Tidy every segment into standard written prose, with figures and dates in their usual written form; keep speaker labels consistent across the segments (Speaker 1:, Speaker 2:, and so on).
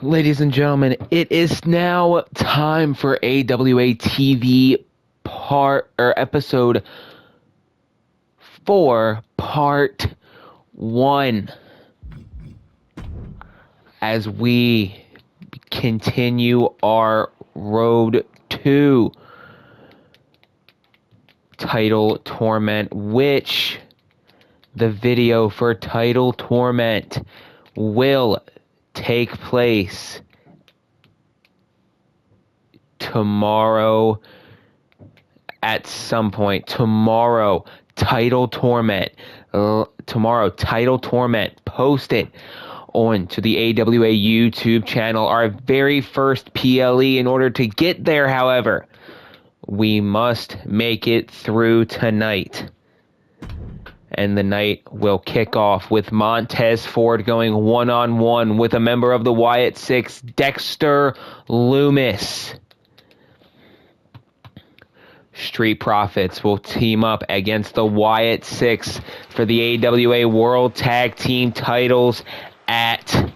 Speaker 1: Ladies and gentlemen, it is now time for AWA TV episode 4, part 1. As we continue our road to Title Tournament, which the video for Title Tournament will take place tomorrow at some point. Tomorrow, Title Tournament. Post it on to the AWA YouTube channel. Our very first PLE. In order to get there, however, we must make it through tonight. And the night will kick off with Montez Ford going one-on-one with a member of the Wyatt Six, Dexter Loomis. Street Profits will team up against the Wyatt Six for the AWA World Tag Team titles at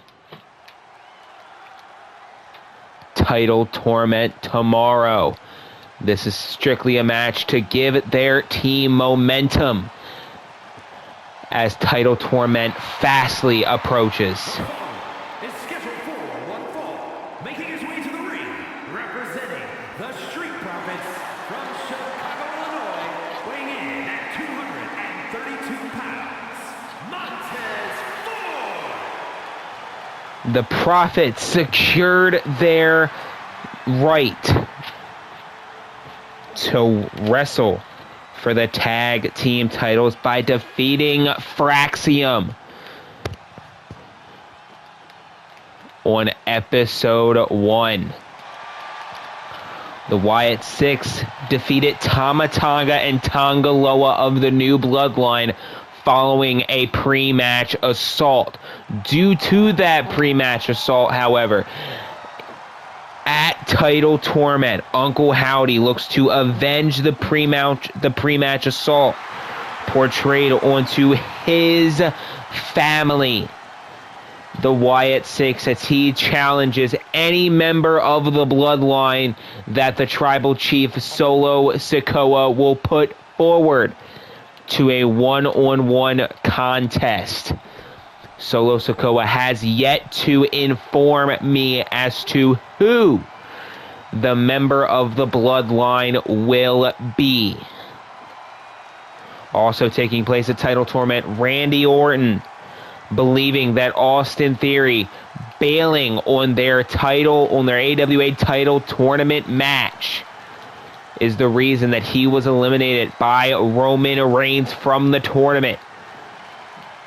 Speaker 1: Title Tournament tomorrow. This is strictly a match to give their team momentum as Title Tournament fastly approaches.
Speaker 2: Is scheduled for one fall, making his way to the ring, representing the Street Profits from Chicago, Illinois, weighing in at 232 pounds, Montez Ford.
Speaker 1: The Profits secured their right to wrestle for the tag team titles by defeating Fraxium on episode 1. The Wyatt Six defeated Tama Tonga and Tonga Loa of the New Bloodline following a pre-match assault. Due to that pre-match assault, however, at Title Tournament, Uncle Howdy looks to avenge the pre-match assault portrayed onto his family, the Wyatt Six, as he challenges any member of the bloodline that the tribal chief Solo Sikoa will put forward to a one-on-one contest. Solo Sikoa has yet to inform me as to who the member of the bloodline will be. Also taking place at Title Tournament, Randy Orton, believing that Austin Theory bailing on their AWA Title Tournament match is the reason that he was eliminated by Roman Reigns from the tournament,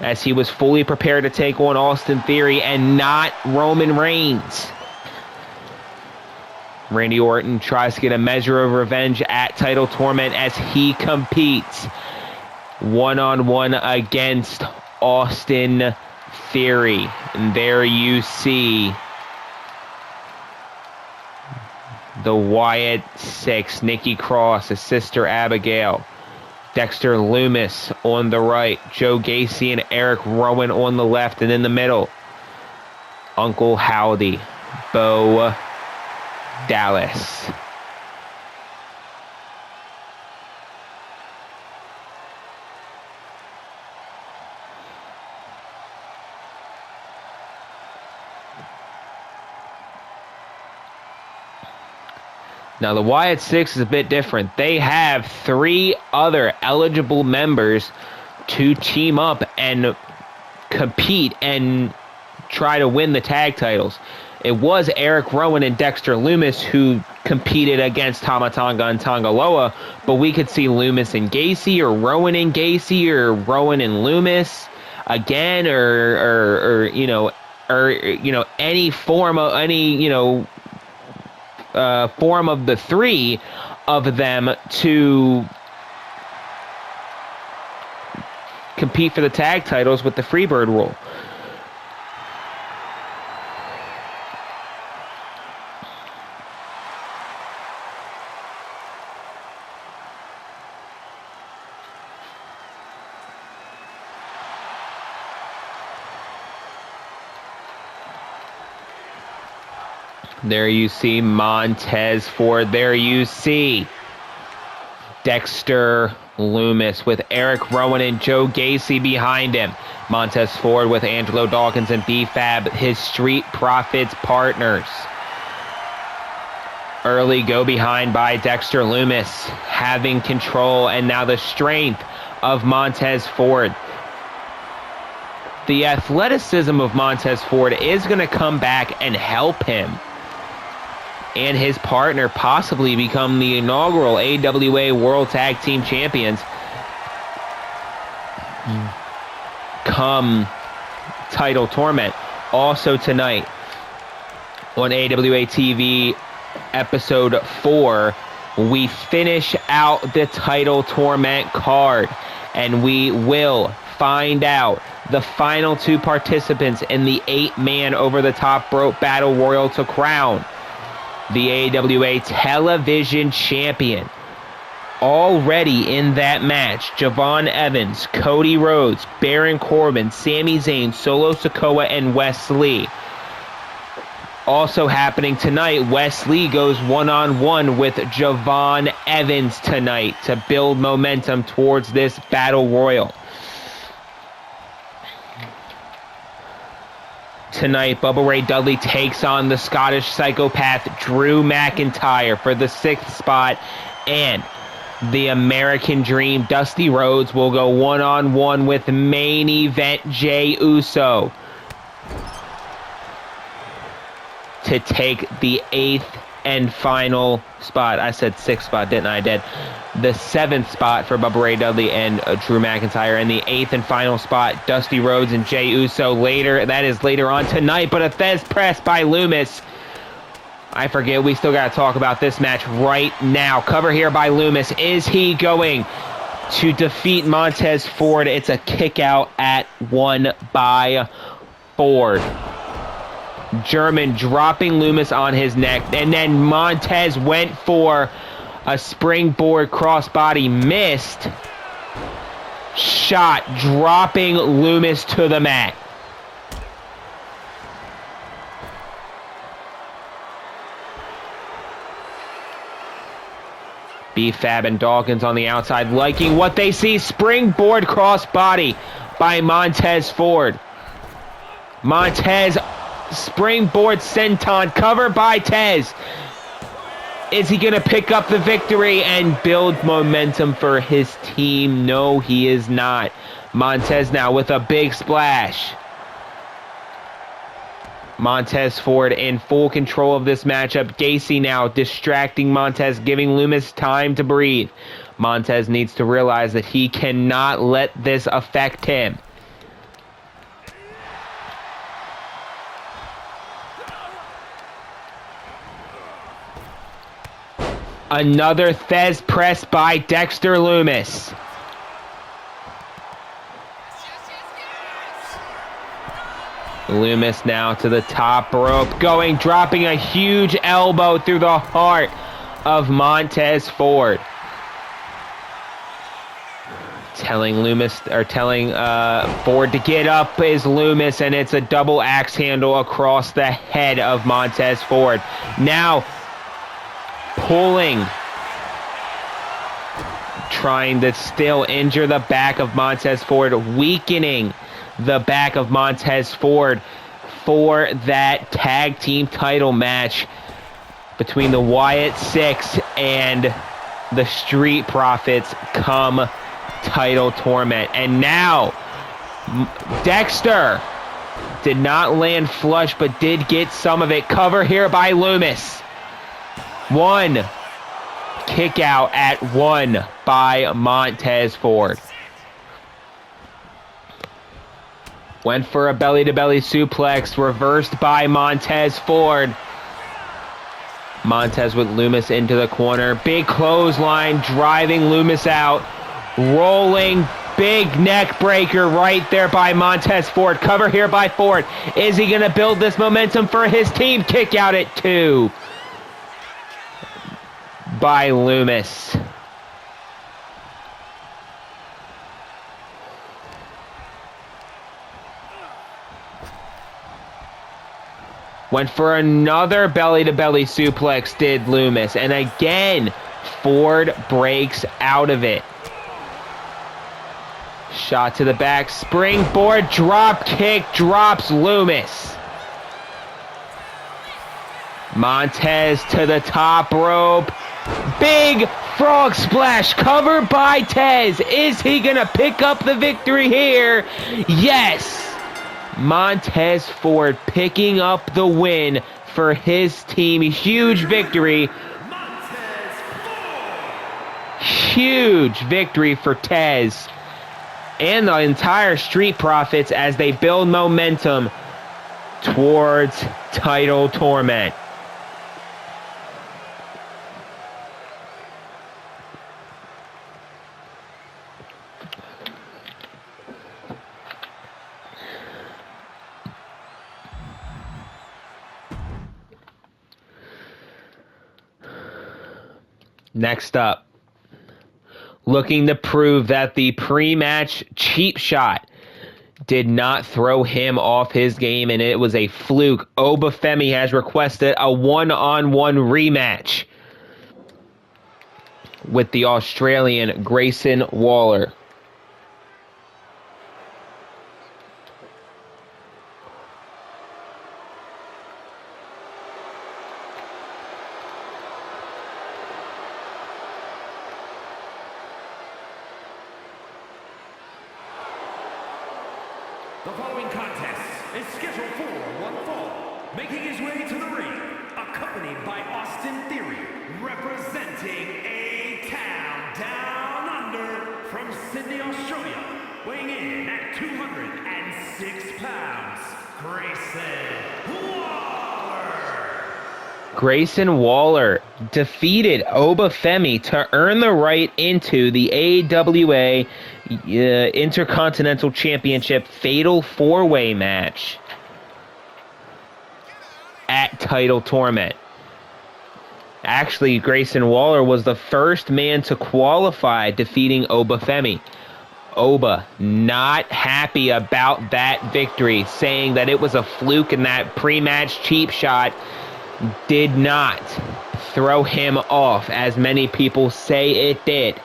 Speaker 1: as he was fully prepared to take on Austin Theory and not Roman Reigns. Randy Orton tries to get a measure of revenge at Title Tournament as he competes one-on-one against Austin Theory. And there you see the Wyatt Six, Nikki Cross, his sister Abigail, Dexter Loomis on the right, Joe Gacy and Eric Rowan on the left, and in the middle, Uncle Howdy, Bo Dallas. Now, the Wyatt Six is a bit different. They have 3 other eligible members to team up and compete and try to win the tag titles. It was Eric Rowan and Dexter Loomis who competed against Tama Tonga and Tonga Loa, but we could see Loomis and Gacy, or Rowan and Gacy, or Rowan and Loomis again, or any form of form of the 3 of them to compete for the tag titles with the Freebird rule. There you see Montez Ford. There you see Dexter Loomis with Eric Rowan and Joe Gacy behind him. Montez Ford with Angelo Dawkins and B-Fab, his Street Profits partners. Early go behind by Dexter Loomis, having control, and now the strength of Montez Ford. The athleticism of Montez Ford is going to come back and help him and his partner possibly become the inaugural AWA World Tag Team Champions come title tournament. Also tonight on AWA TV episode 4, we finish out the title tournament card, and we will find out the final 2 participants in the 8-man over the top rope battle royal to crown the AWA television champion. Already in that match, Javon Evans, Cody Rhodes, Baron Corbin, Sami Zayn, Solo Sikoa, and Wes Lee. Also happening tonight, Wes Lee goes one-on-one with Javon Evans tonight to build momentum towards this battle royal. Tonight, Bubba Ray Dudley takes on the Scottish psychopath Drew McIntyre for the 6th spot, and the American Dream Dusty Rhodes will go one-on-one with main event Jey Uso to take the 8th and final spot. I said 6th spot, didn't I? I did. The 7th spot for Bubba Ray Dudley and Drew McIntyre, and the 8th and final spot, Dusty Rhodes and Jey Uso later. That is later on tonight, but a Thez press by Loomis. I forget, we still got to talk about this match right now. Cover here by Loomis. Is he going to defeat Montez Ford? It's a kick out at 1 by Ford. German dropping Loomis on his neck, and then Montez went for a springboard crossbody, missed. Shot, dropping Loomis to the mat. B-Fab and Dawkins on the outside, liking what they see. Springboard crossbody by Montez Ford. Montez springboard senton, covered by Thez. Is he going to pick up the victory and build momentum for his team? No, he is not. Montez now with a big splash. Montez Ford in full control of this matchup. Gacy now distracting Montez, giving Loomis time to breathe. Montez needs to realize that he cannot let this affect him. Another Thez press by Dexter Loomis. Loomis now to the top rope, dropping a huge elbow through the heart of Montez Ford. Telling Ford to get up is Loomis, and it's a double axe handle across the head of Montez Ford. Now pulling, trying to still injure the back of Montez Ford, weakening the back of Montez Ford for that tag team title match between the Wyatt Six and the Street Profits come title tournament. And now Dexter did not land flush, but did get some of it. Cover here by Loomis. One kick out at 1 by Montez Ford. Went for a belly-to-belly suplex, reversed by Montez Ford. Montez with Loomis into the corner. Big clothesline, driving Loomis out. Rolling, big neck breaker right there by Montez Ford. Cover here by Ford. Is he going to build this momentum for his team? Kick out at 2 by Loomis. Went for another belly-to-belly suplex, did Loomis. And again, Ford breaks out of it. Shot to the back, springboard, drop kick, drops Loomis. Montez to the top rope. Big frog splash covered by Tez. Is he going to pick up the victory here? Yes. Montez Ford picking up the win for his team. Huge victory. Huge victory for Tez and the entire Street Profits as they build momentum towards title torment. Next up, looking to prove that the pre-match cheap shot did not throw him off his game and it was a fluke. Obafemi has requested a one-on-one rematch with the Australian Grayson Waller.
Speaker 2: The following contest is scheduled for one fall. Making his way to the ring, accompanied by Austin Theory, representing A-Town Down Under from Sydney, Australia, weighing in at 206 pounds, Grayson Waller.
Speaker 1: Grayson Waller defeated Obafemi to earn the right into the AWA Intercontinental Championship Fatal 4-Way match at Title Torment. Actually, Grayson Waller was the first man to qualify, defeating Obafemi. Oba not happy about that victory, saying that it was a fluke and that pre-match cheap shot did not throw him off as many people say it did.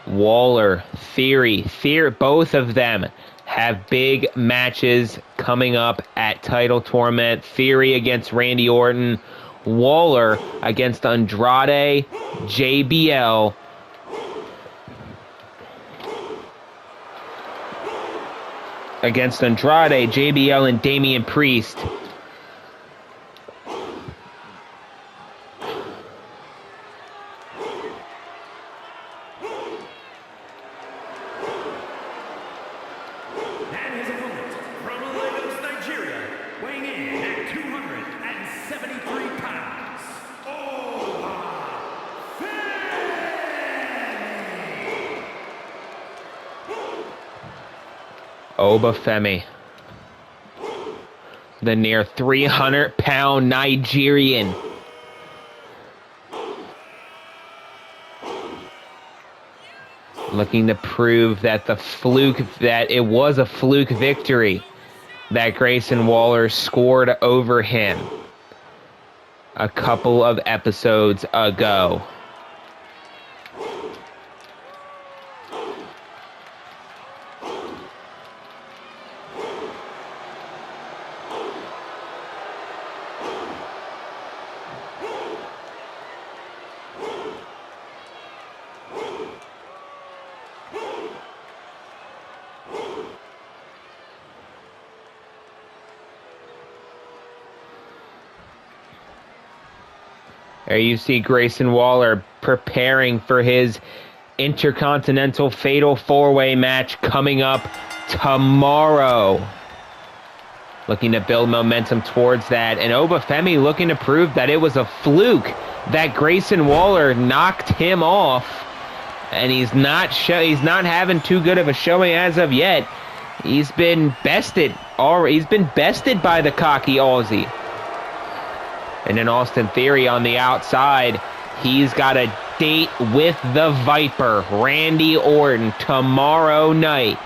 Speaker 1: Waller, Theory, both of them have big matches coming up at Title Torment. Theory against Randy Orton, Waller against Andrade, JBL, against Andrade, JBL, and Damian Priest.
Speaker 2: And his opponent from Lagos, Nigeria, weighing in at 273 pounds,
Speaker 1: Obafemi, the near 300-pound Nigerian. Looking to prove that it was a fluke victory that Grayson Waller scored over him a couple of episodes ago. There you see Grayson Waller preparing for his Intercontinental Fatal 4-Way match coming up tomorrow. Looking to build momentum towards that. And Obafemi looking to prove that it was a fluke that Grayson Waller knocked him off. And he's not having too good of a showing as of yet. He's been bested by the cocky Aussie. And then Austin Theory on the outside. He's got a date with the Viper, Randy Orton, tomorrow night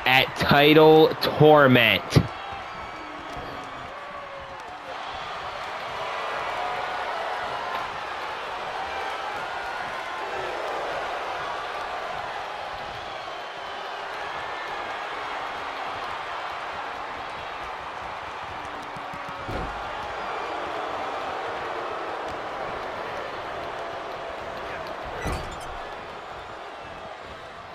Speaker 1: at Title Torment.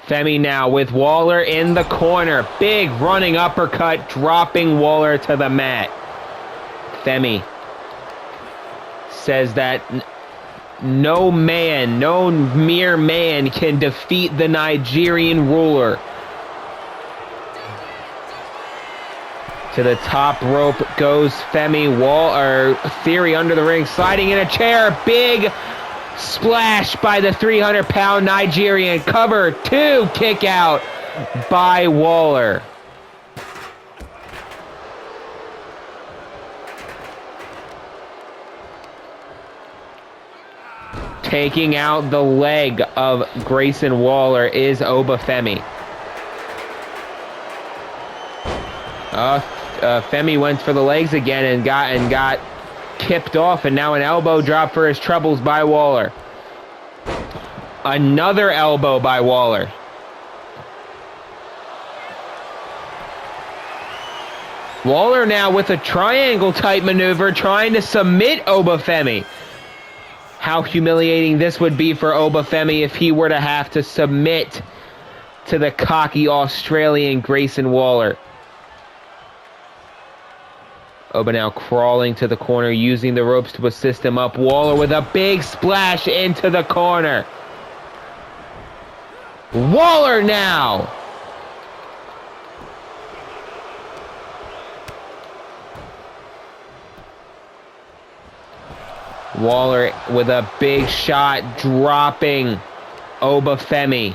Speaker 1: Femi now with Waller in the corner. Big running uppercut, dropping Waller to the mat. Femi says that no man, no mere man can defeat the Nigerian ruler. To the top rope goes Femi. Theory under the ring, sliding in a chair. Big splash by the 300-pound Nigerian. Cover 2, kick out by Waller. Taking out the leg of Grayson Waller is Obafemi. Femi went for the legs again and got kipped off, and now an elbow drop for his troubles by Waller. Another elbow by Waller. Waller now with a triangle type maneuver trying to submit Obafemi. How humiliating this would be for Obafemi if he were to have to submit to the cocky Australian Grayson Waller. Oba now crawling to the corner, using the ropes to assist him up. Waller with a big splash into the corner. Waller now. Waller with a big shot, dropping Obafemi.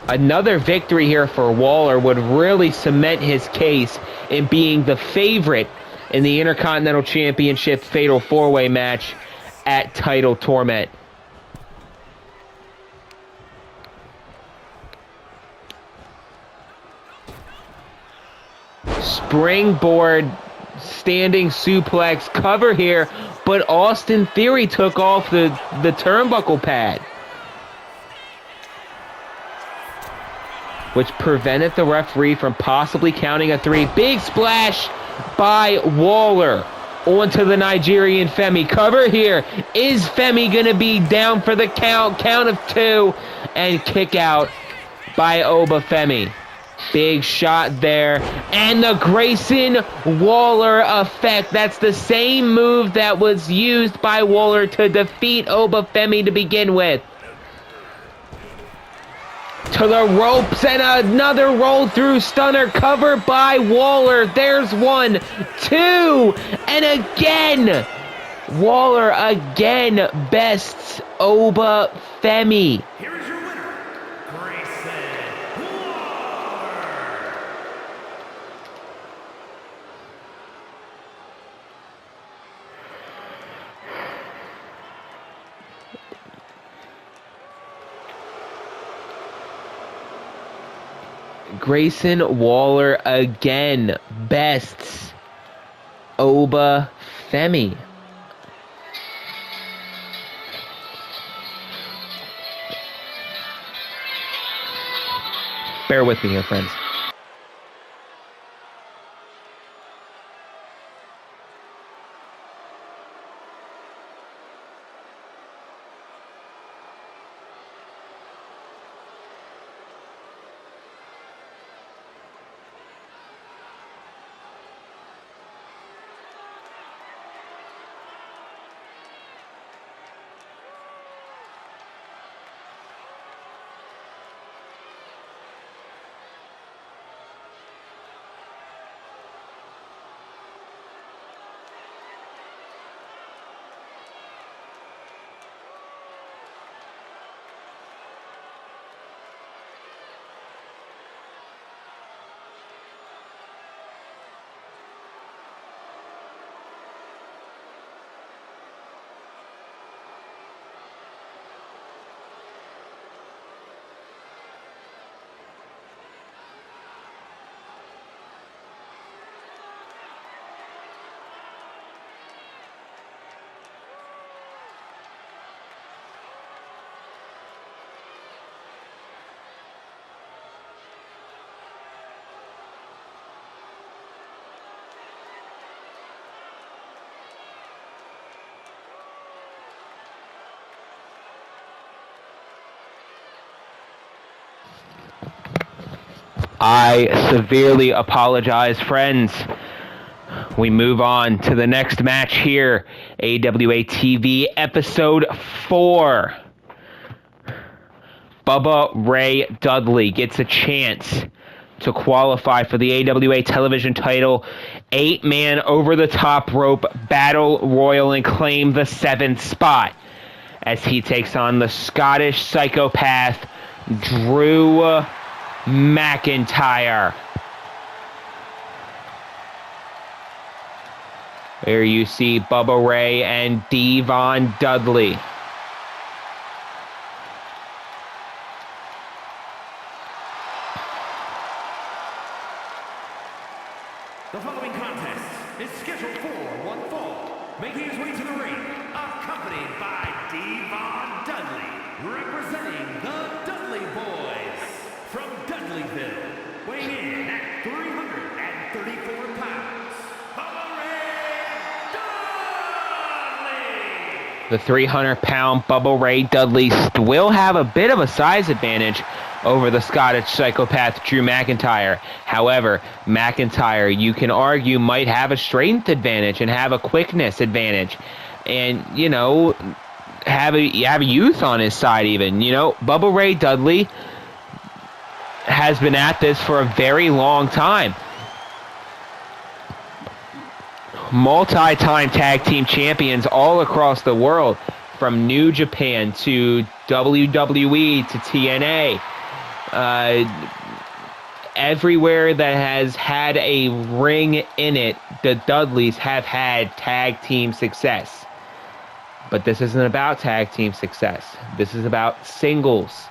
Speaker 1: Another victory here for Waller would really cement his case in being the favorite in the Intercontinental Championship Fatal 4-Way match at Title Torment. Springboard standing suplex cover here, but Austin Theory took off the turnbuckle pad, which prevented the referee from possibly counting a 3. Big splash by Waller onto the Nigerian Femi. Cover here. Is Femi going to be down for the count of 2, and kick out by Obafemi. Big shot there, and the Grayson Waller effect. That's the same move that was used by Waller to defeat Obafemi to begin with. To the ropes, and another roll through stunner, cover by Waller. There's 1, 2, and again Waller again bests Obafemi.
Speaker 2: Here is your winner, Grayson Waller.
Speaker 1: Grayson Waller again bests Obafemi. Bear with me here, friends. I severely apologize, friends. We move on to the next match here. AWA TV Episode 4. Bubba Ray Dudley gets a chance to qualify for the AWA television title. 8-man over-the-top rope battle royal and claim the 7th spot as he takes on the Scottish psychopath Drew McIntyre. Here you see Bubba Ray and Devon Dudley.
Speaker 2: The following contest is scheduled for one fall, making his way to the ring, accompanied by Devon Dudley, representing the Dudley Boys from Dudleyville, weighing in at 334 pounds, Bubba Ray Dudley!
Speaker 1: The 300-pound Bubba Ray Dudley will have a bit of a size advantage over the Scottish psychopath Drew McIntyre. However, McIntyre, you can argue, might have a strength advantage and have a quickness advantage. And, you know, have a youth on his side even. You know, Bubba Ray Dudley has been at this for a very long time. Multi-time tag team champions all across the world, from New Japan to WWE to TNA. Everywhere that has had a ring in it, the Dudleys have had tag team success. But this isn't about tag team success. This is about singles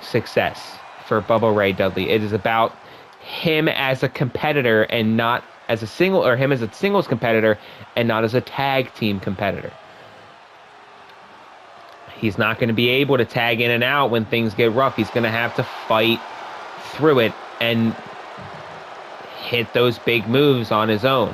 Speaker 1: success for Bubba Ray Dudley. It is about him as a competitor and not as a single, or him as a singles competitor and not as a tag team competitor. He's not going to be able to tag in and out when things get rough. He's going to have to fight through it and hit those big moves on his own.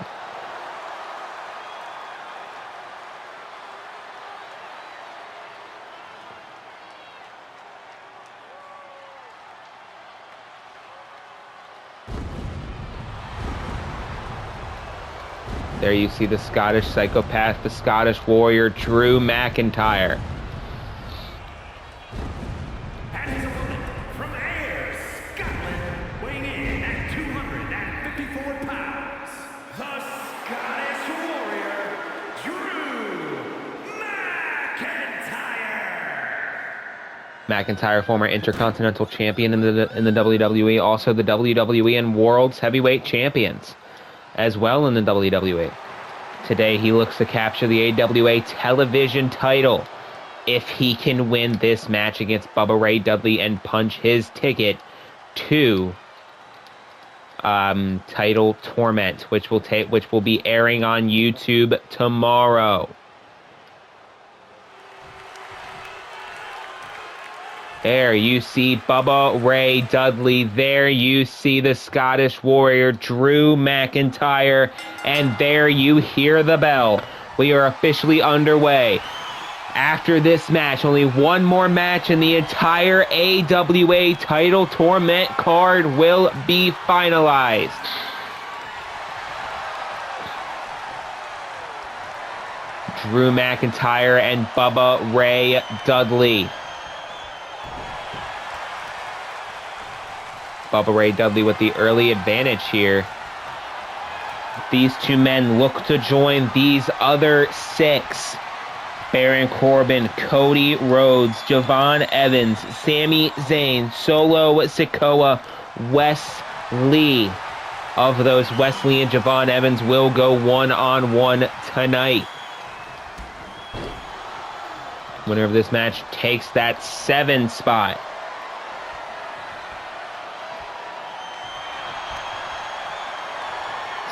Speaker 1: There you see the Scottish psychopath, the Scottish warrior, Drew McIntyre.
Speaker 2: And his opponent from Ayr, Scotland, weighing in at 254 pounds, the Scottish warrior, Drew McIntyre.
Speaker 1: McIntyre, former Intercontinental Champion in the WWE, also the WWE and World's Heavyweight Champions as well in the WWE. Today he looks to capture the AWA television title if he can win this match against Bubba Ray Dudley and punch his ticket to Title Tournament, which will be airing on YouTube tomorrow. There you see Bubba Ray Dudley. There you see the Scottish warrior Drew McIntyre. And there you hear the bell. We are officially underway. After this match, only one more match and the entire AWA Title Tournament card will be finalized. Drew McIntyre and Bubba Ray Dudley. Bubba Ray Dudley with the early advantage here. These two men look to join these other six. Baron Corbin, Cody Rhodes, Javon Evans, Sami Zayn, Solo Sikoa, Wes Lee. Of those, Wesley and Javon Evans will go one-on-one tonight. Winner of this match takes that 7 spot.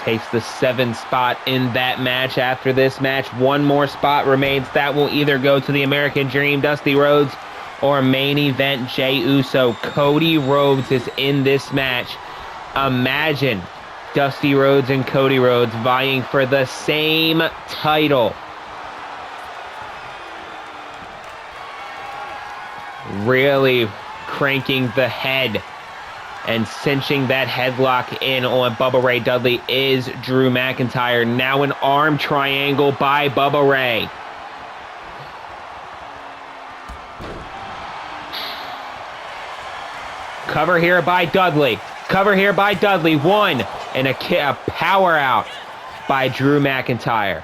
Speaker 1: Takes the 7th spot in that match. After this match, one more spot remains. That will either go to the American Dream, Dusty Rhodes, or main event Jey Uso. Cody Rhodes is in this match. Imagine Dusty Rhodes and Cody Rhodes vying for the same title. Really cranking the head And cinching that headlock in on Bubba Ray Dudley is Drew McIntyre. Now an arm triangle by Bubba Ray. Cover here by Dudley. Cover here by Dudley. One. And a power out by Drew McIntyre.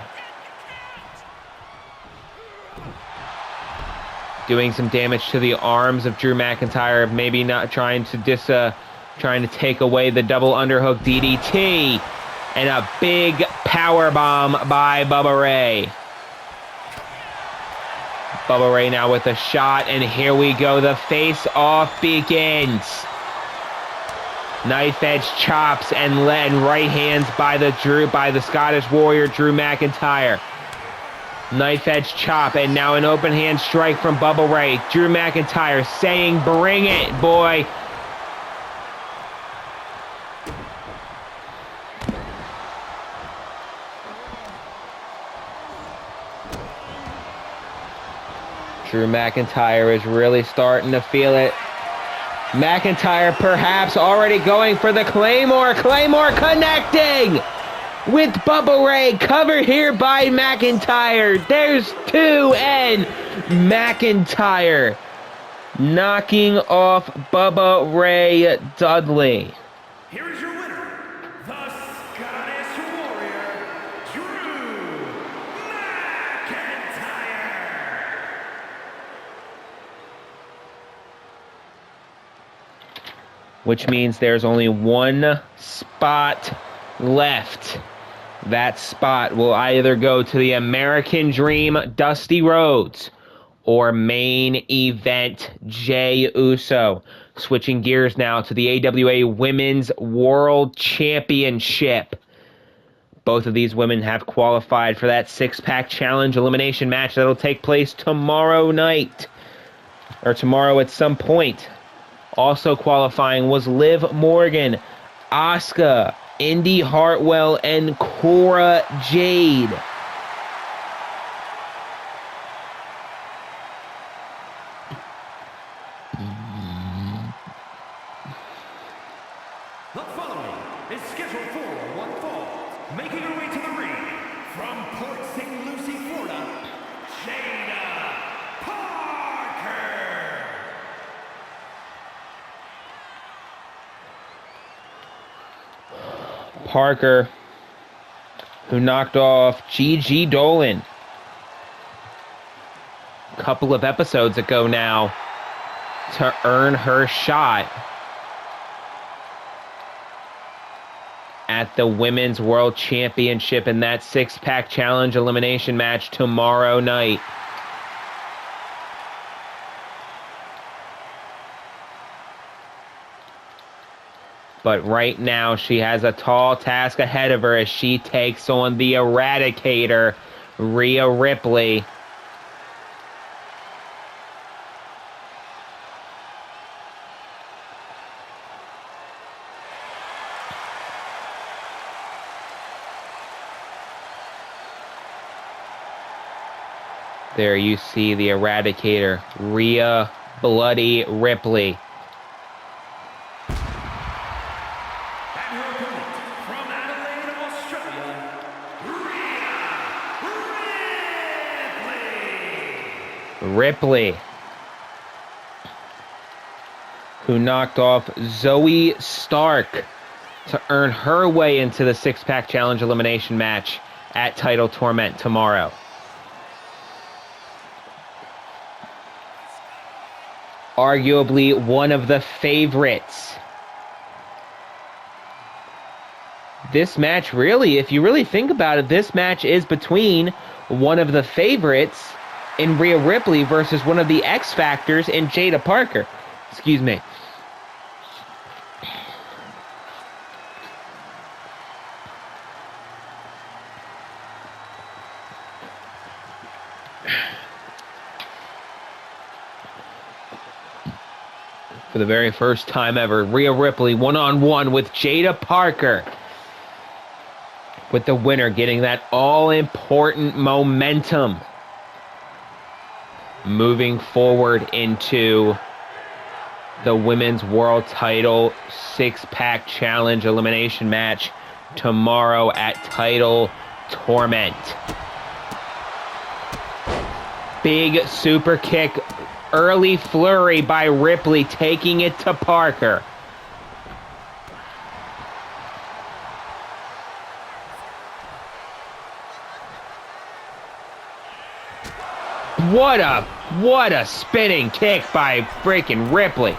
Speaker 1: Doing some damage to the arms of Drew McIntyre. Maybe not trying to take away the double underhook DDT. And a big power bomb by Bubba Ray. Bubba Ray now with a shot, and here we go. The face-off begins. Knife edge chops and right hands by the Scottish Warrior Drew McIntyre. Knife edge chop, and now an open hand strike from Bubba Ray. Drew McIntyre saying, "Bring it, boy." Drew McIntyre is really starting to feel it. McIntyre perhaps already going for the Claymore. Claymore connecting with Bubba Ray. Cover here by McIntyre. There's two, and McIntyre knocking off Bubba Ray Dudley.
Speaker 2: Here is your winner, the Scottish Warrior, Drew McIntyre.
Speaker 1: Which means there's only one spot left. That spot will either go to the American Dream, Dusty Rhodes, or main event Jey Uso. Switching gears now to the AWA Women's World Championship. Both of these women have qualified for that six-pack challenge elimination match that'll take place tomorrow night, or tomorrow at some point. Also qualifying was Liv Morgan, Asuka, Indy Hartwell, and Cora Jade.
Speaker 2: The following is scheduled for one fall, making her way to the ring from Port St. Lucie, Florida, Jada Parker.
Speaker 1: Parker, who knocked off Gigi Dolan a couple of episodes ago now to earn her shot at the Women's World Championship in that six-pack challenge elimination match tomorrow night. But right now, she has a tall task ahead of her as she takes on the Eradicator, Rhea Ripley. There you see the Eradicator, Rhea Bloody Ripley. Ripley, who knocked off Zoe Stark to earn her way into the six-pack challenge elimination match at Title Torment tomorrow. Arguably one of the favorites. This match, really, if you really think about it, this match is between one of the favorites in Rhea Ripley versus one of the X Factors in Jada Parker. Excuse me. For the very first time ever, Rhea Ripley one-on-one with Jada Parker, with the winner getting that all-important momentum moving forward into the Women's World Title 6-pack challenge elimination match tomorrow at Title Torment. Big super kick, early flurry by Ripley, taking it to Parker. What a spinning kick by freaking Ripley.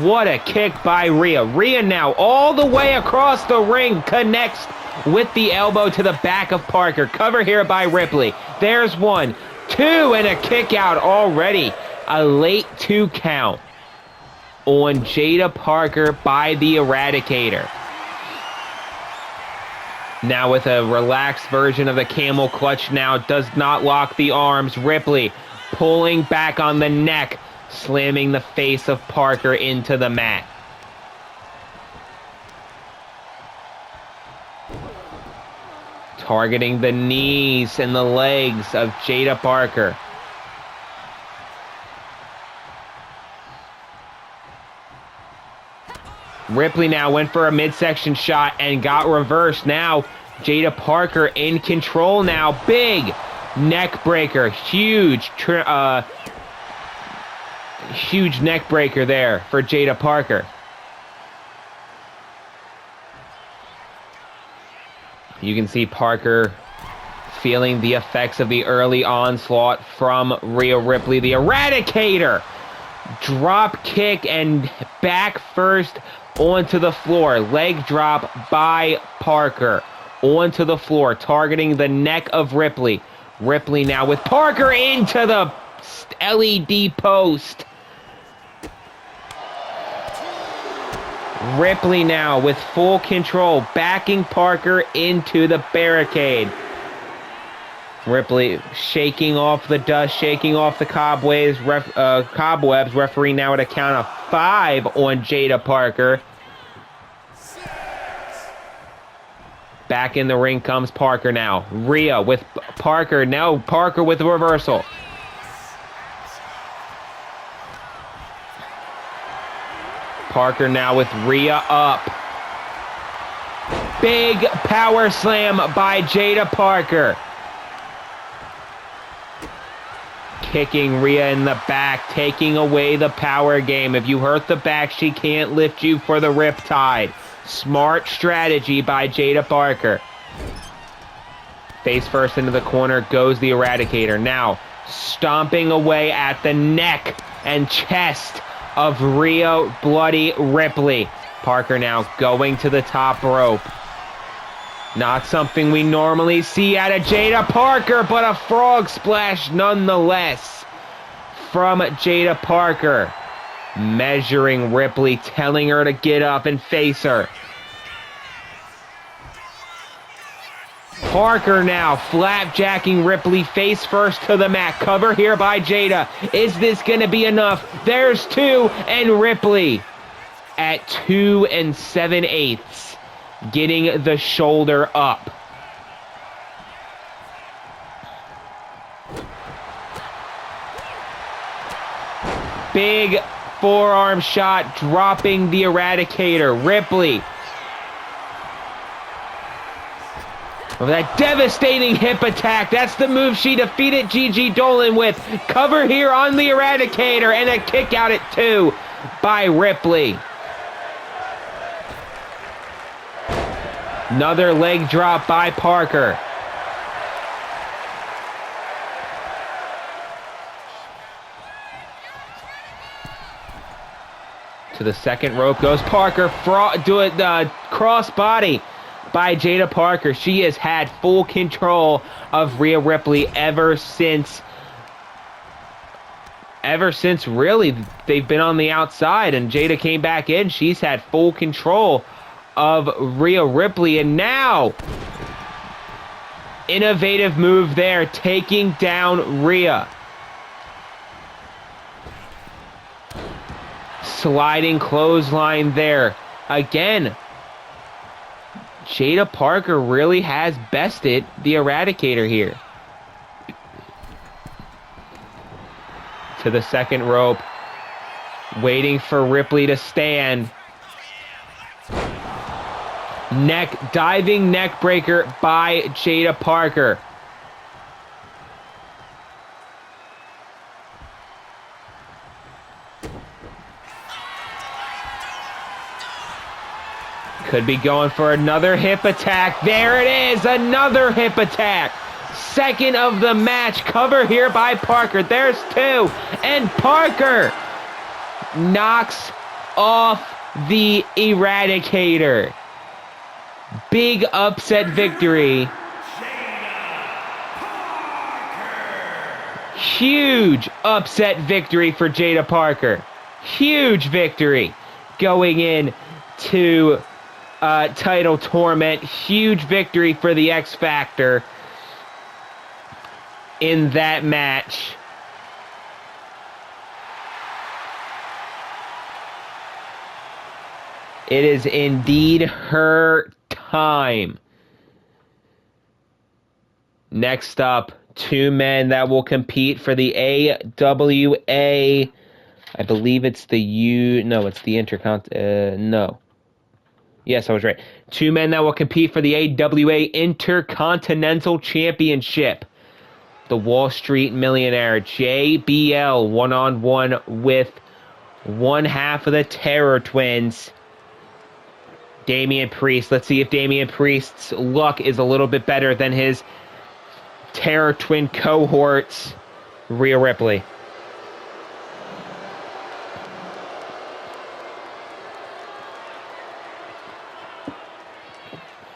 Speaker 1: What a kick by Rhea. Rhea now all the way across the ring, connects with the elbow to the back of Parker. Cover here by Ripley. There's 1, 2, and a kick out already. A late 2 count on Jada Parker by the Eradicator. Now with a relaxed version of the camel clutch now, does not lock the arms. Ripley pulling back on the neck, slamming the face of Parker into the mat. Targeting the knees and the legs of Jada Parker. Ripley now went for a midsection shot and got reversed. Now Jada Parker in control now. Big neck breaker. Huge neck breaker there for Jada Parker. You can see Parker feeling the effects of the early onslaught from Rhea Ripley. The Eradicator. Drop kick and back first onto the floor. Leg drop by Parker. Onto the floor, targeting the neck of Ripley. Ripley now with Parker into the LED post. Ripley now with full control, backing Parker into the barricade. Ripley shaking off the dust, shaking off the cobwebs. Referee now at a count of 5 on Jada Parker. Back in the ring comes Parker now. Rhea with Parker. Now Parker with the reversal. Parker now with Rhea up. Big power slam by Jada Parker. Kicking Rhea in the back, taking away the power game. If you hurt the back, she can't lift you for the riptide. Smart strategy by Jada Parker. Face first into the corner goes the Eradicator. Now stomping away at the neck and chest of Rhea Bloody Ripley. Parker now going to the top rope. Not something we normally see out of Jada Parker, but a frog splash nonetheless from Jada Parker. Measuring Ripley, telling her to get up and face her. Parker now flapjacking Ripley face first to the mat. Cover here by Jada. Is this going to be enough? There's 2, and Ripley at 2 7/8, getting the shoulder up. Big forearm shot, dropping the Eradicator. Ripley with that devastating hip attack. That's the move she defeated Gigi Dolan with. Cover here on the Eradicator, and a kick out at 2 by Ripley. Another leg drop by Parker. To the second rope goes Parker. Crossbody by Jada Parker. She has had full control of Rhea Ripley ever since really they've been on the outside and Jada came back in. She's had full control of Rhea Ripley, and now innovative move there, taking down Rhea. Sliding clothesline there. Again, Jada Parker really has bested the Eradicator here. To the second rope. Waiting for Ripley to stand. Diving neck breaker by Jada Parker. Could be going for another hip attack. There it is, another hip attack. Second of the match. Cover here by Parker. There's two. And Parker knocks off the Eradicator. Big upset victory. Huge upset victory for Jada Parker. Huge victory going in to title tournament. Huge victory for the X Factor in that match. It is indeed her time. Next up, two men that will compete for the AWA. I believe it's the it's the no. Yes, I was right. Two men that will compete for the AWA Intercontinental Championship. The Wall Street Millionaire, JBL, one-on-one with one half of the Terror Twins, Damian Priest. Let's see if Damian Priest's luck is a little bit better than his Terror Twin cohorts, Rhea Ripley.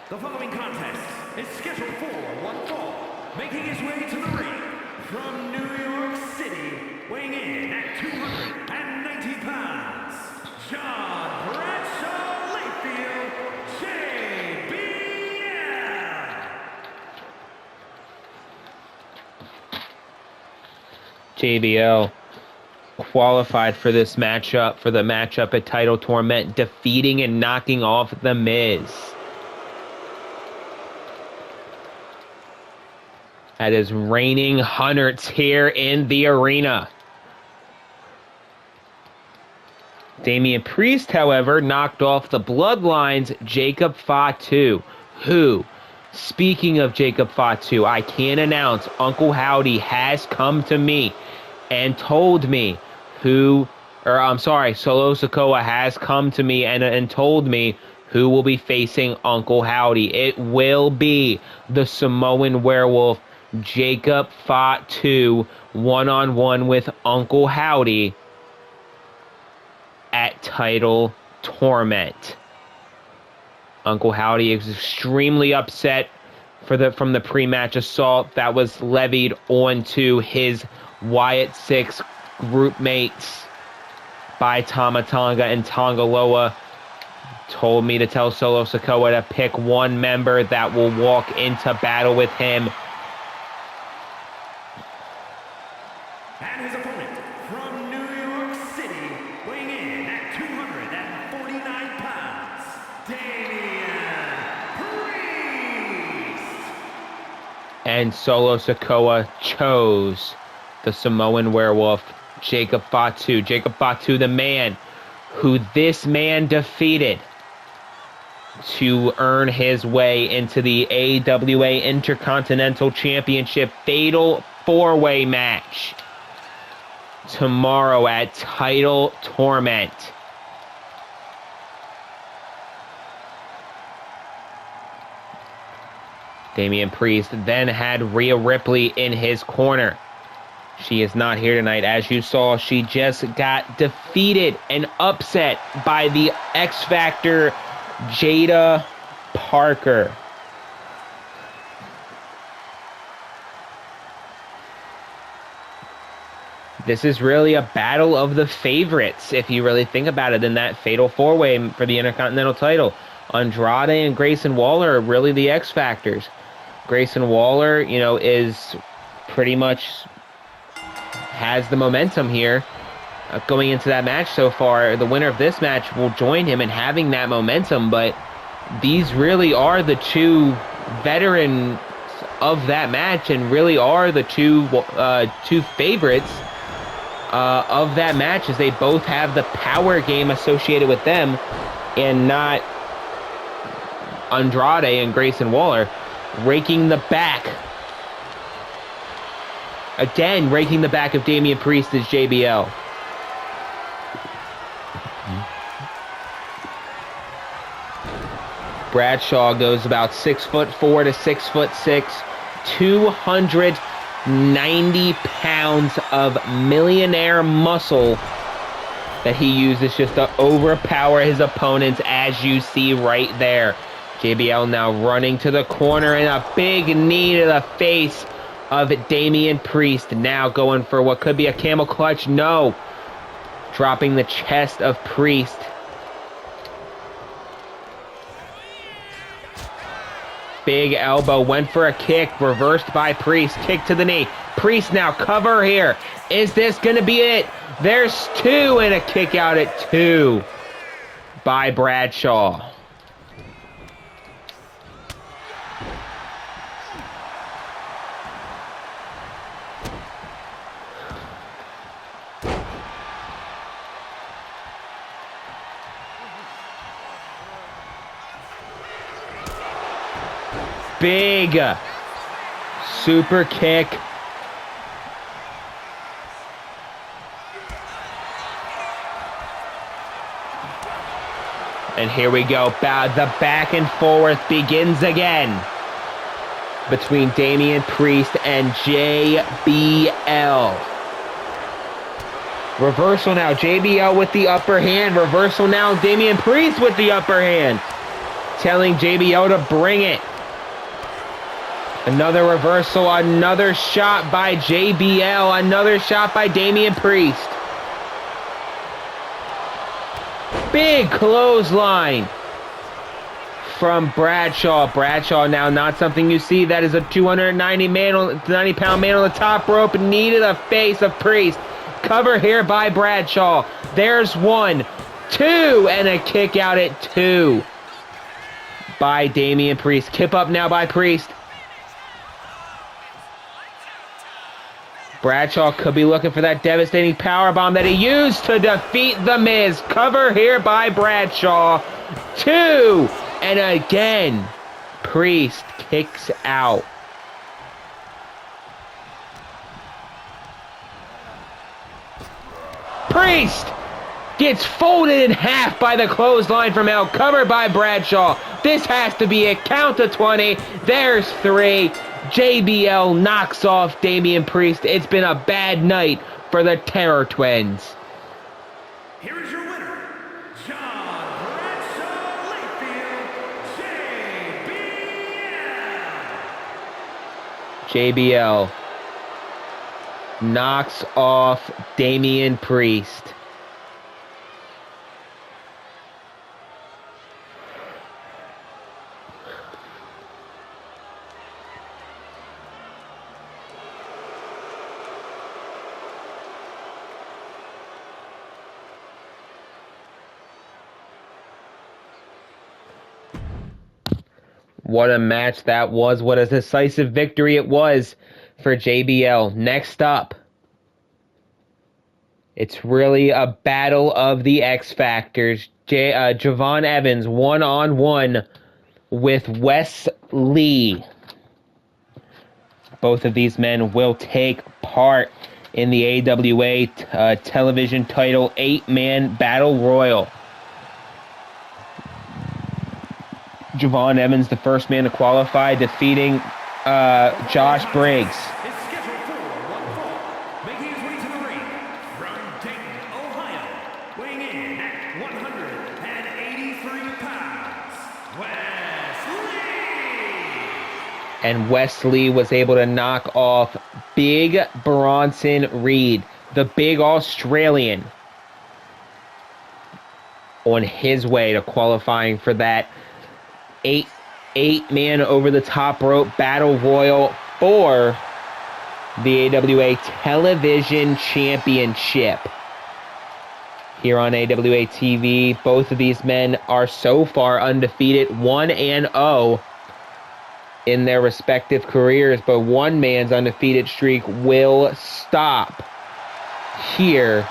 Speaker 2: The following contest is scheduled for one fall. Making his way to the ring from New York City, weighing in at 290 pounds, John Bradshaw Layfield,
Speaker 1: JBL
Speaker 2: JBL.
Speaker 1: qualified for this matchup, for the matchup at Title Tournament, defeating and knocking off The Miz. That is reigning Hunterts here in the arena. Damian Priest, however, knocked off the Bloodlines' Jacob Fatu, who, speaking of Jacob Fatu, I can announce Uncle Howdy has come to me and told me Solo Sikoa has come to me and told me who will be facing Uncle Howdy. It will be the Samoan Werewolf, Jacob Fatu, one-on-one with Uncle Howdy at Title Tournament. Uncle Howdy is extremely upset from the pre-match assault that was levied onto his Wyatt 6 group mates by Tama Tonga and Tonga Loa. Told me to tell Solo Sikoa to pick one member that will walk into battle with him.
Speaker 2: And his opponent from New York City, weighing in at 249 pounds, Damian Priest.
Speaker 1: And Solo Sikoa chose the Samoan Werewolf, Jacob Fatu. Jacob Fatu, the man who this man defeated to earn his way into the AWA Intercontinental Championship Fatal 4-Way match tomorrow at Title Tournament. Damian Priest then had Rhea Ripley in his corner. She is not here tonight. As you saw, she just got defeated and upset by the X Factor, Jada Parker. This is really a battle of the favorites, if you really think about it, in that Fatal 4-Way for the Intercontinental title. Andrade and Grayson Waller are really the X Factors. Grayson Waller, is pretty much has the momentum here going into that match so far. The winner of this match will join him in having that momentum, but these really are the two veterans of that match and really are the two favorites of that match, as they both have the power game associated with them and not Andrade and Grayson Waller. Raking the back. Again, raking the back of Damian Priest is JBL. Bradshaw goes about 6'4" to 6'6", 290 pounds of millionaire muscle that he uses just to overpower his opponents, as you see right there. JBL now running to the corner, and a big knee to the face of Damian Priest. Now going for what could be a camel clutch. No. Dropping the chest of Priest. Big elbow, went for a kick, reversed by Priest. Kick to the knee. Priest now cover here. Is this going to be it? There's two, and a kick out at 2 by Bradshaw. Big super kick. And here we go. The back and forth begins again between Damian Priest and JBL. Reversal now. JBL with the upper hand. Reversal now. Damian Priest with the upper hand. Telling JBL to bring it. Another reversal, another shot by JBL, another shot by Damian Priest. Big clothesline from Bradshaw. Bradshaw now not something you see. That is a 290-pound man on the top rope. Knee to the face of Priest. Cover here by Bradshaw. There's 1, 2, and a kick out at 2 by Damian Priest. Kip up now by Priest. Bradshaw could be looking for that devastating powerbomb that he used to defeat The Miz. Cover here by Bradshaw. 2, and again, Priest kicks out. Priest gets folded in half by the clothesline from hell. Covered by Bradshaw. This has to be a count to 20. There's 3. JBL knocks off Damian Priest. It's been a bad night for the Terror Twins.
Speaker 2: Here is your winner, John Bradshaw Layfield, JBL.
Speaker 1: JBL knocks off Damian Priest. What a match that was. What a decisive victory it was for JBL. Next up, it's really a battle of the X Factors. Javon Evans one-on-one with Wes Lee. Both of these men will take part in the AWA television title 8-man Battle Royal. Javon Evans, the first man to qualify, defeating Josh Briggs.
Speaker 2: Is scheduled for one fall, making his way to the ring from Dayton, Ohio, weighing in at 183 pounds, Wes Lee.
Speaker 1: And Wes Lee was able to knock off Big Bronson Reed, the big Australian, on his way to qualifying for that eight-man over-the-top rope battle royal for the AWA Television Championship. Here on AWA TV, both of these men are so far undefeated, 1-0 in their respective careers, but one man's undefeated streak will stop here.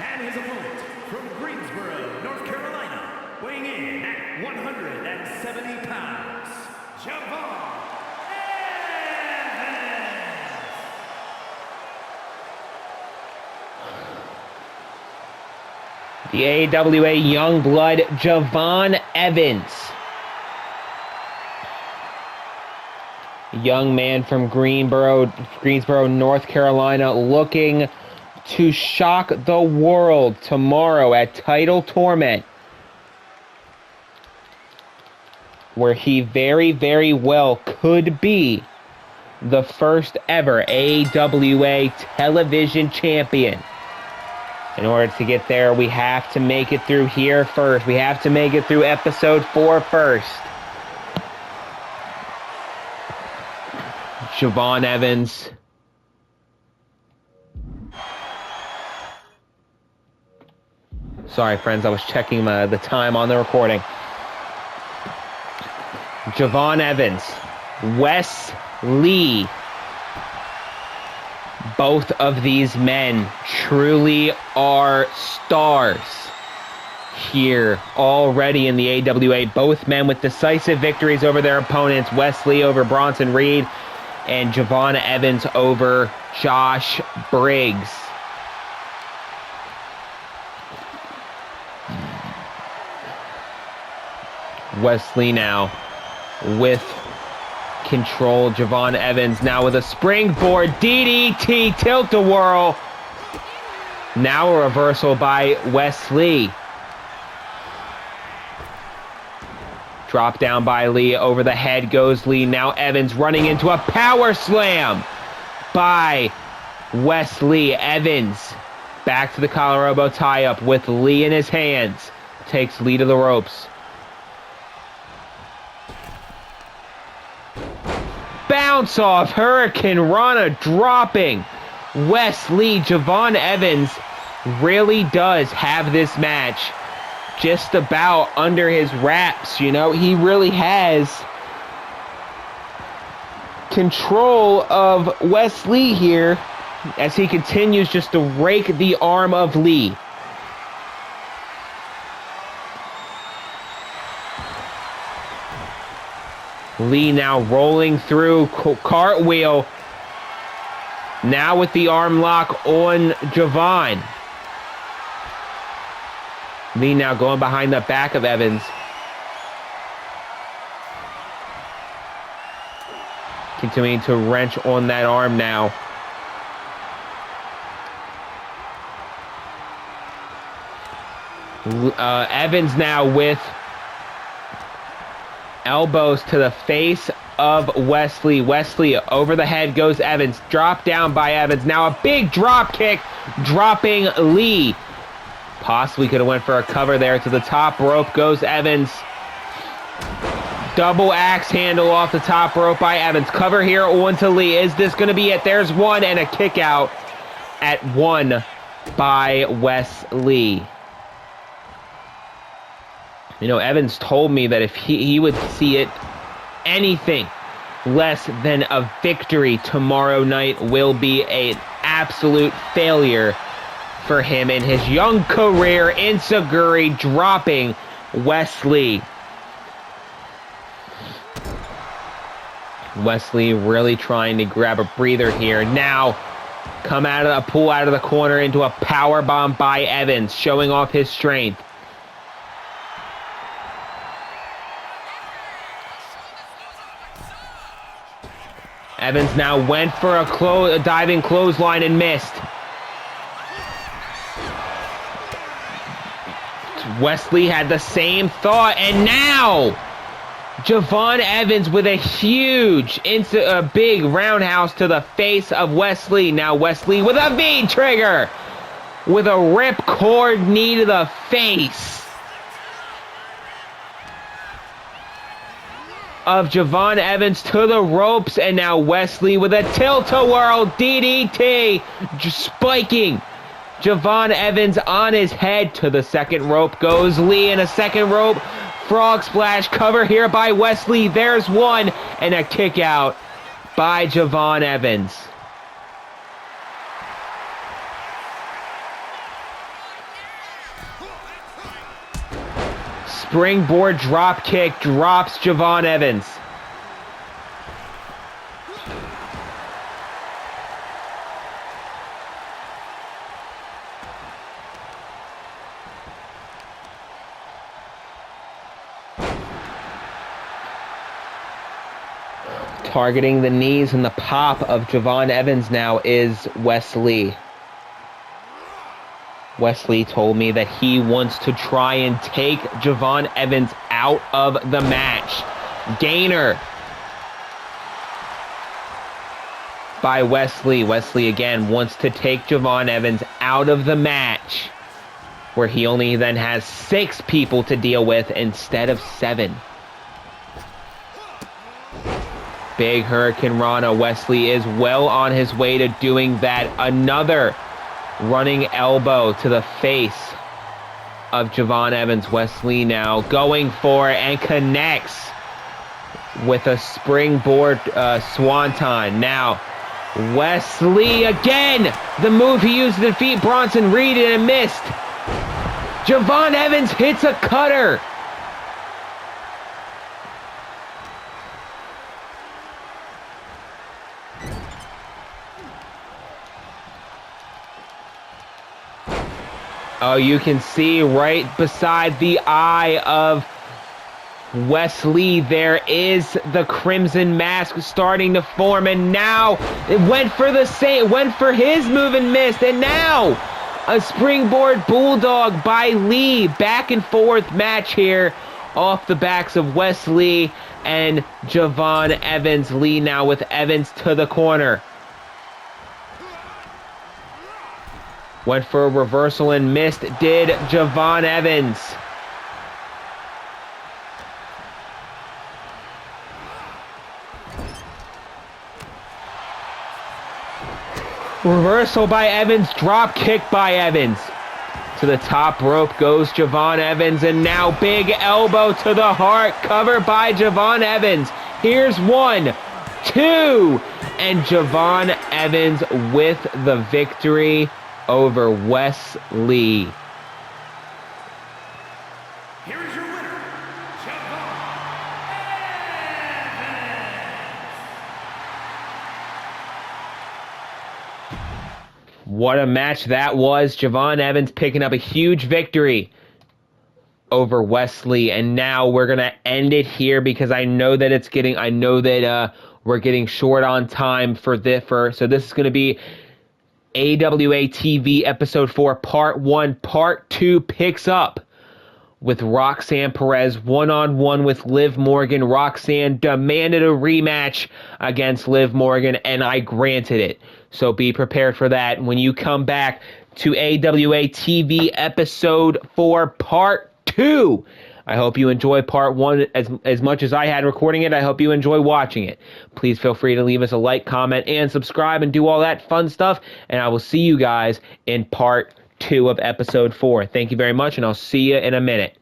Speaker 2: And his opponent from Greensboro, North Carolina, weighing in at 170 pounds, Javon Evans.
Speaker 1: The AWA Youngblood, Javon Evans. Young man from Greensboro, North Carolina, looking to shock the world tomorrow at Title Tournament, where he very, very well could be the first ever AWA television champion. In order to get there, we have to make it through here first. We have to make it through episode 4 first. Javon Evans. Sorry, friends, I was checking the time on the recording. Javon Evans, Wes Lee. Both of these men truly are stars here already in the AWA. Both men with decisive victories over their opponents. Wes Lee over Bronson Reed and Javon Evans over Josh Briggs. Wesley now with control. Javon Evans now with a springboard DDT tilt-a-whirl. Now a reversal by Wesley. Drop down by Lee. Over the head goes Lee. Now Evans running into a power slam by Wesley. Evans back to the collar elbow tie-up with Lee in his hands. Takes Lee to the ropes. Bounce off, Hurricane Rana dropping Wes Lee. Javon Evans really does have this match just about under his wraps. You know, he really has control of Wes Lee here as he continues just to rake the arm of Lee. Lee now rolling through, cartwheel. Now with the arm lock on Javon. Lee now going behind the back of Evans. Continuing to wrench on that arm now. Evans now with elbows to the face of Wesley. Wesley over the head goes Evans. Drop down by Evans. Now a big drop kick, dropping Lee. Possibly could have went for a cover there. To the top rope goes Evans. Double axe handle off the top rope by Evans. Cover here onto Lee. Is this going to be it? There's one, and a kick out at 1 by Wes Lee. You know, Evans told me that if he would see it, anything less than a victory tomorrow night will be an absolute failure for him in his young career. Insaguri dropping Wes Lee. Wesley really trying to grab a breather here. Now, pull out of the corner into a power bomb by Evans, showing off his strength. Evans now went for a diving clothesline and missed. Wesley had the same thought, and now Javon Evans with a huge, big roundhouse to the face of Wesley. Now Wesley with a V trigger with a ripcord knee to the face of Javon Evans to the ropes, and now Wesley with a tilt-a-whirl DDT, spiking Javon Evans on his head. To the second rope goes Lee, and a second rope frog splash cover here by Wesley. There's one, and a kick out by Javon Evans. Springboard drop kick drops Javon Evans. Targeting the knees and the pop of Javon Evans now is Wesley. Wesley told me that he wants to try and take Javon Evans out of the match. Gainer by Wesley. Wesley again wants to take Javon Evans out of the match, where he only then has 6 people to deal with instead of 7. Big Hurricane Rana. Wesley is well on his way to doing that. Another running elbow to the face of Javon Evans. Wesley now going for it and connects with a springboard swanton. Now Wesley again, the move he used to defeat Bronson Reed, and it missed. Javon Evans hits a cutter. Oh, you can see right beside the eye of Wesley, there is the crimson mask starting to form, and now it went for his move and missed, and now a springboard bulldog by Lee. Back and forth match here off the backs of Wesley and Javon Evans. Lee now with Evans to the corner. Went for a reversal and missed, did Javon Evans. Reversal by Evans, drop kick by Evans. To the top rope goes Javon Evans, and now big elbow to the heart, covered by Javon Evans. Here's 1, 2, and Javon Evans with the victory over Wesley.
Speaker 2: Here is your winner, Javon Evans.
Speaker 1: What a match that was. Javon Evans picking up a huge victory over Wesley, and now we're gonna end it here because I know that we're getting short on time for this. So this is gonna be AWA TV Episode 4, Part 1. Part 2 picks up with Roxanne Perez one-on-one with Liv Morgan. Roxanne demanded a rematch against Liv Morgan, and I granted it. So be prepared for that when you come back to AWA TV Episode 4, Part 2. I hope you enjoy Part 1 as much as I had recording it. I hope you enjoy watching it. Please feel free to leave us a like, comment, and subscribe, and do all that fun stuff. And I will see you guys in Part 2 of Episode 4. Thank you very much, and I'll see you in a minute.